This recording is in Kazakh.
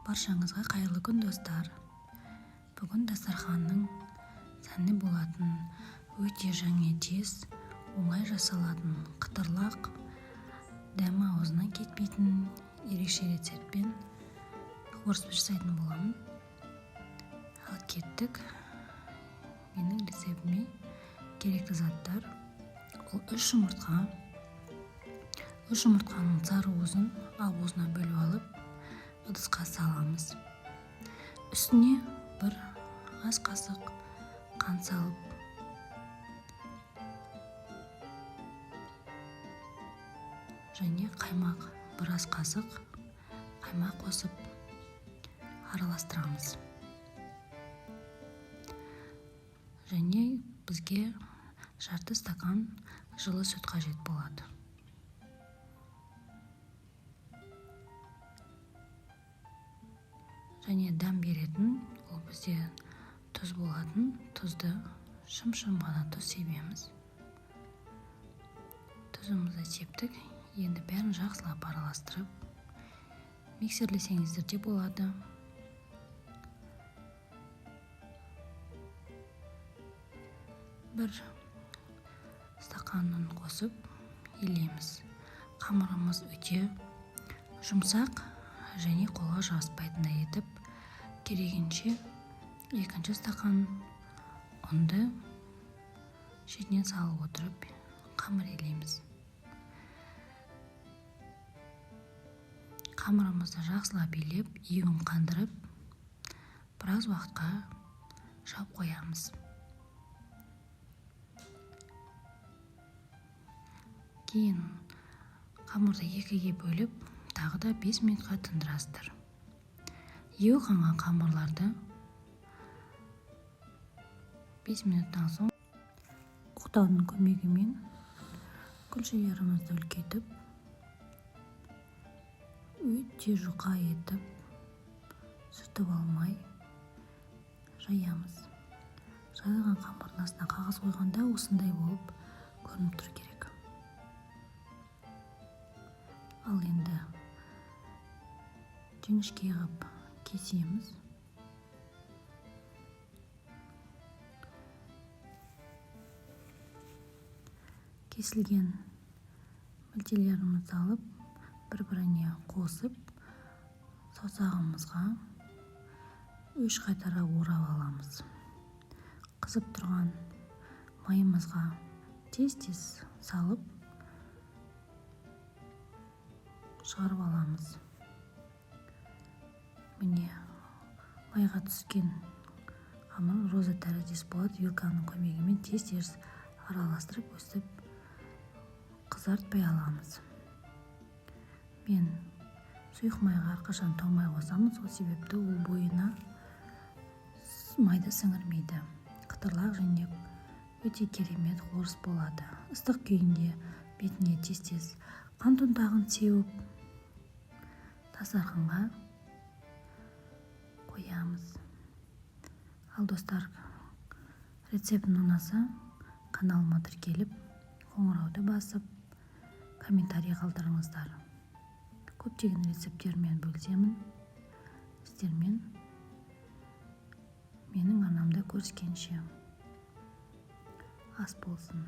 Баршаңызға қайырлы күн, достар. Бүгін дастарханның сәнді болатын, өте жаңа тез, оңай жасалатын, қытырлақ, дәмі аузынан кетпейтін ерекше рецептпен қуырыс жасайтын боламын. Ал кеттік. Менің рецептіме керекті заттар: ол 3 жұмыртқа. 3 жұмыртқаның сары уызын уызына бөліп алып, ыдысқа саламыз. Үстіне 1 ас қасық қант салып, және қаймақ 1 ас қасық қаймақ қосып араластырамыз. Және бізге жарты стакан жылы сүт қажет болады. Және дәм беретін, ол бізде тұз болатын, тұзды шым-шым ғана тұз себеміз. Тұзымызды септік. Енді бәрін жақсылап араластырып, миксерлесеңіздер де болады. Бір стаканын қосып елейміз. Қамырымыз өте жұмсақ және қолға жабыспайтындай етіп, керегенше 2 стакан ұнды шетінен салып отырып қамыр елейміз. Қамырымызды жақсылап елеп, егін қандырып, біраз уақытқа жауып қоямыз. Кейін қамырды 2-ге бөліп, тағы да 5 минутқа тындырасыздар. Еу қанған қамырларды 5 минуттан соң оқтаудың көмегімен күлшелерімізді үлкейтіп, өте жұқа етіп, сүртіп алмай жаямыз. Жайылған қамырдың астына қағаз қойғанда осындай болып көрініп тұр керек. Ал енді жіңішке ғып кесеміз. Кесілген мүлтелерімізді алып, бір-біріне қосып, саусағымызға 3 қайтара орап аламыз. Қызып тұрған майымызға тез-тез салып, шығарып аламыз. Міне, майға түскен қамыр роза тәріздес болады. Вилканың көмегімен тез-тез араластырып, өстіп қызартпай аламыз. Мен сұйық майға әрқашан томай қосамын, сол себепті ол бойына майды сіңірмейді. Қытырлақ және өте керемет қуырыс болады. Ыстық күйінде бетіне тез-тез қант ұнтағын сеуіп, дастарханға қоямыз. Ал достар, рецептім ұнаса, каналыма тіркеліп, қоңырауды басып, комментарий қалдырыңыздар. Көптеген рецепттермен бөлісемін сіздермен. Менің арнамда көріскенше ас болсын.